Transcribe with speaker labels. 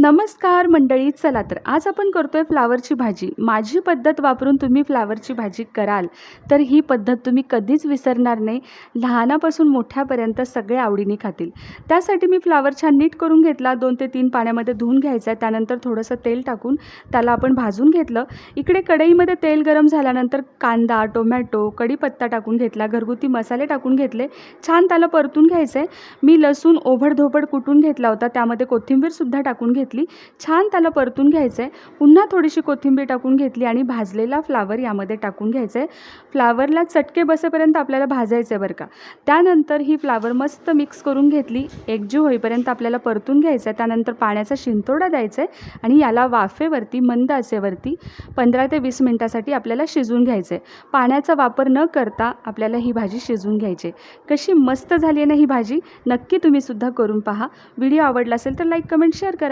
Speaker 1: नमस्कार मंडळी. चला तर आज आपण करतोय फ्लावरची भाजी. माझी पद्धत वापरून तुम्ही फ्लावरची भाजी कराल तर ही पद्धत तुम्ही कधीच विसरणार नाही. लहानापासून मोठ्यापर्यंत सगळे आवडीने खातील. त्यासाठी मी फ्लावर छान नीट करून घेतला. 2 ते 3 पाण्यामध्ये धुवून घ्यायचा आहे. त्यानंतर थोडंसं तेल टाकून त्याला आपण भाजून घेतलं. इकडे कढईमध्ये तेल गरम झाल्यानंतर कांदा, टोमॅटो, कढीपत्ता टाकून घेतला. घरगुती मसाले टाकून घेतले. छान त्याला परतून घ्यायचं आहे. मी लसूण ओभडधोबड कुटून घेतला होता. त्यामध्ये कोथिंबीरसुद्धा टाकून घेतली. छान त्याला परतून घ्यायचं आहे. पुन्हा थोडीशी कोथिंबीर टाकून घेतली आणि भाजलेला फ्लावर यामध्ये टाकून घ्यायचं आहे. फ्लावरला चटके बसेपर्यंत आपल्याला भाजायचं आहे बरं का. त्यानंतर ही फ्लावर मस्त मिक्स करून घेतली. एकजीव होईपर्यंत आपल्याला परतून घ्यायचं आहे. त्यानंतर पाण्याचा शिंतोडा द्यायचा आहे आणि याला वाफेवरती मंद आचेवरती 15 ते 20 मिनिटासाठी आपल्याला शिजवून घ्यायचं आहे. पाण्याचा वापर न करता आपल्याला ही भाजी शिजवून घ्यायची आहे. कशी मस्त झाली आहे ना ही भाजी. नक्की तुम्ही सुद्धा करून पहा. व्हिडिओ आवडला असेल तर लाईक, कमेंट, शेअर करा.